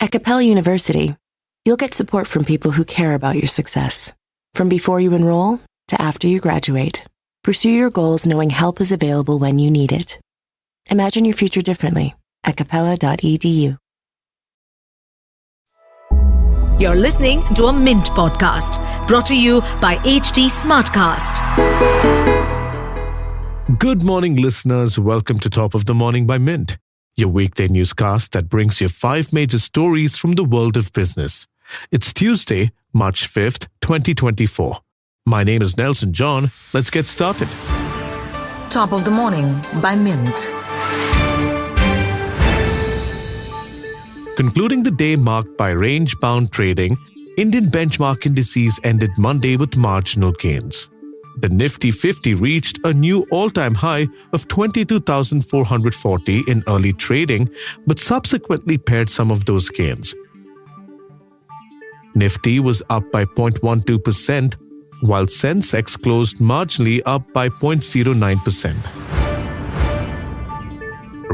At Capella University, you'll get support from people who care about your success. From before you enroll to after you graduate, pursue your goals knowing help is available when you need it. Imagine your future differently at capella.edu. You're listening to a Mint podcast brought to you by HT Smartcast. Good morning, listeners. Welcome to Top of the Morning by Mint, your weekday newscast that brings you 5 major stories from the world of business. It's Tuesday, March 5th, 2024. My name is Nelson John. Let's get started. Top of the Morning by Mint. Concluding the day marked by range-bound trading, Indian benchmark indices ended Monday with marginal gains. The Nifty 50 reached a new all-time high of 22,440 in early trading, but subsequently pared some of those gains. Nifty was up by 0.12%, while Sensex closed marginally up by 0.09%.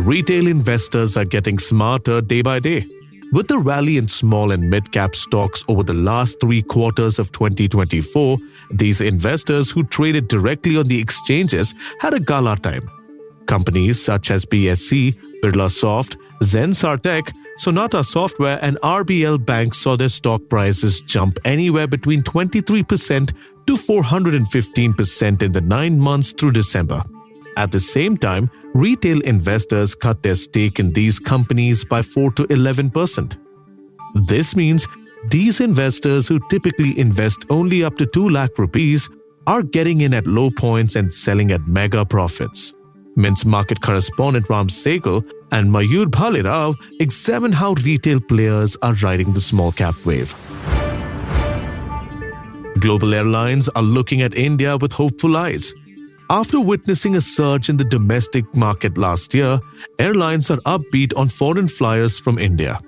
Retail investors are getting smarter day by day. With the rally in small and mid-cap stocks over the last 3 quarters of 2024, these investors who traded directly on the exchanges had a gala time. Companies such as BSC, Birlasoft, Zensar Tech, Sonata Software and RBL Bank saw their stock prices jump anywhere between 23% to 415% in the 9 months through December. At the same time, retail investors cut their stake in these companies by 4 to 11%. This means these investors who typically invest only up to 2 lakh rupees are getting in at low points and selling at mega profits. Mint's market correspondent Sahgal and Mayur Bhalerao examine how retail players are riding the small cap wave. Global airlines are looking at India with hopeful eyes. After witnessing a surge in the domestic market last year, airlines are upbeat on foreign flyers from India.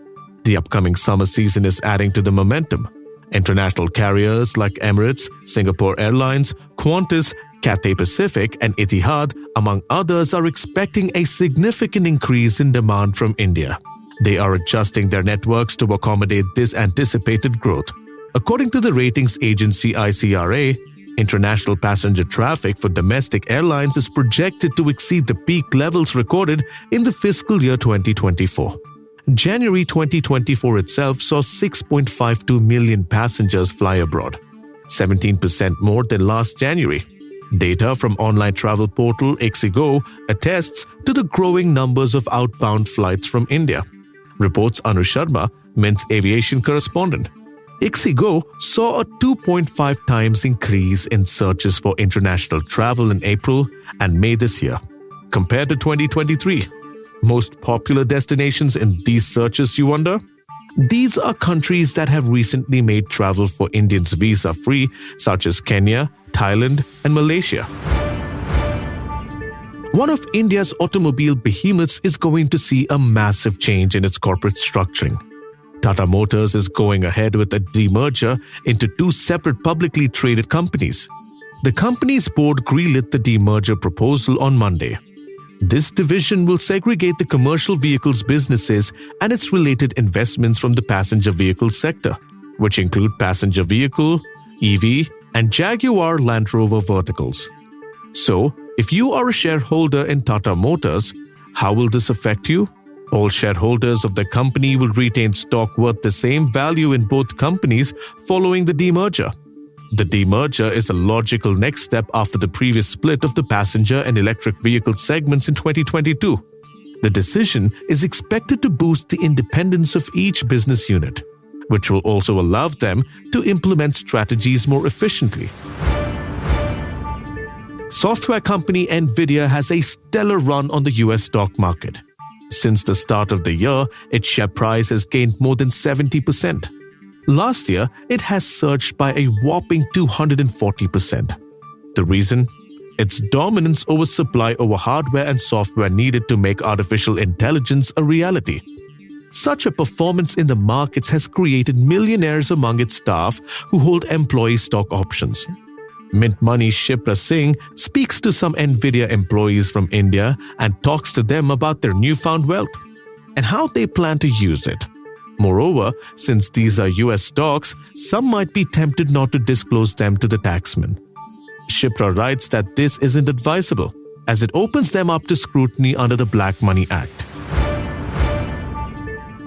The upcoming summer season is adding to the momentum. International carriers like Emirates, Singapore Airlines, Qantas, Cathay Pacific and Etihad, among others, are expecting a significant increase in demand from India. They are adjusting their networks to accommodate this anticipated growth. According to the ratings agency ICRA, international passenger traffic for domestic airlines is projected to exceed the peak levels recorded in the fiscal year 2024. January 2024 itself saw 6.52 million passengers fly abroad, 17% more than last January. Data from online travel portal Ixigo attests to the growing numbers of outbound flights from India, reports Anu Sharma, Mint's aviation correspondent. Ixigo saw a 2.5 times increase in searches for international travel in April and May this year, compared to 2023. Most popular destinations in these searches, you wonder? These are countries that have recently made travel for Indians visa-free, such as Kenya, Thailand, and Malaysia. One of India's automobile behemoths is going to see a massive change in its corporate structuring. Tata Motors is going ahead with a demerger into 2 separate publicly traded companies. The company's board greenlit the demerger proposal on Monday. This division will segregate the commercial vehicles businesses and its related investments from the passenger vehicle sector, which include passenger vehicle, EV, and Jaguar Land Rover verticals. So, if you are a shareholder in Tata Motors, how will this affect you? All shareholders of the company will retain stock worth the same value in both companies following the demerger. The demerger is a logical next step after the previous split of the passenger and electric vehicle segments in 2022. The decision is expected to boost the independence of each business unit, which will also allow them to implement strategies more efficiently. Software company Nvidia has a stellar run on the US stock market. Since the start of the year, its share price has gained more than 70%. Last year, it has surged by a whopping 240%. The reason? Its dominance over supply over hardware and software needed to make artificial intelligence a reality. Such a performance in the markets has created millionaires among its staff who hold employee stock options. Mint Money's Shipra Singh speaks to some Nvidia employees from India and talks to them about their newfound wealth and how they plan to use it. Moreover, since these are US stocks, some might be tempted not to disclose them to the taxman. Shipra writes that this isn't advisable, as it opens them up to scrutiny under the Black Money Act.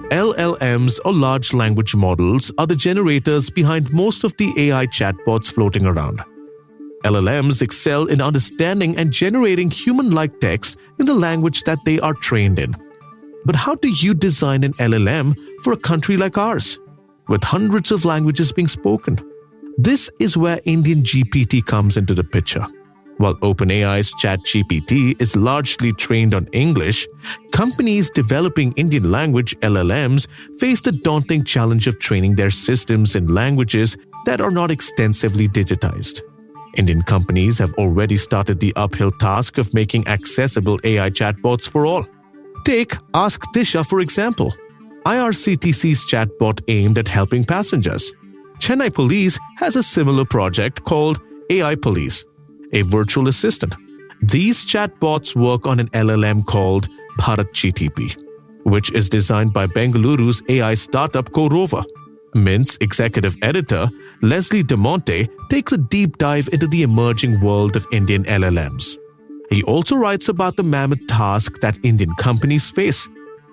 LLMs, or large language models, are the generators behind most of the AI chatbots floating around. LLMs excel in understanding and generating human-like text in the language that they are trained in. But how do you design an LLM for a country like ours, with hundreds of languages being spoken? This is where Indian GPT comes into the picture. While OpenAI's ChatGPT is largely trained on English, companies developing Indian language LLMs face the daunting challenge of training their systems in languages that are not extensively digitized. Indian companies have already started the uphill task of making accessible AI chatbots for all. Take Ask Disha, for example, IRCTC's chatbot aimed at helping passengers. Chennai Police has a similar project called AI Police, a virtual assistant. These chatbots work on an LLM called Bharat GTP, which is designed by Bengaluru's AI startup Corova. Mint's executive editor, Leslie De Monte, takes a deep dive into the emerging world of Indian LLMs. He also writes about the mammoth task that Indian companies face,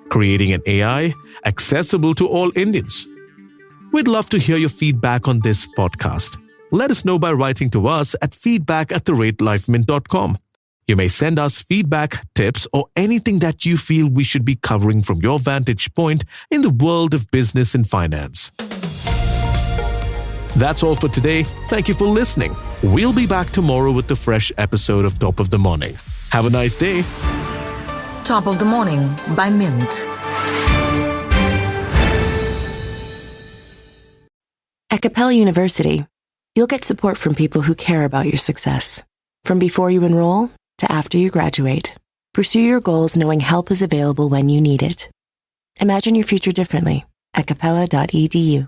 creating an AI accessible to all Indians. We'd love to hear your feedback on this podcast. Let us know by writing to us at feedback@lifemint.com. You may send us feedback, tips, or anything that you feel we should be covering from your vantage point in the world of business and finance. That's all for today. Thank you for listening. We'll be back tomorrow with a fresh episode of Top of the Morning. Have a nice day. Top of the Morning by Mint. At Capella University, you'll get support from people who care about your success. From before you enroll to after you graduate, pursue your goals knowing help is available when you need it. Imagine your future differently at capella.edu.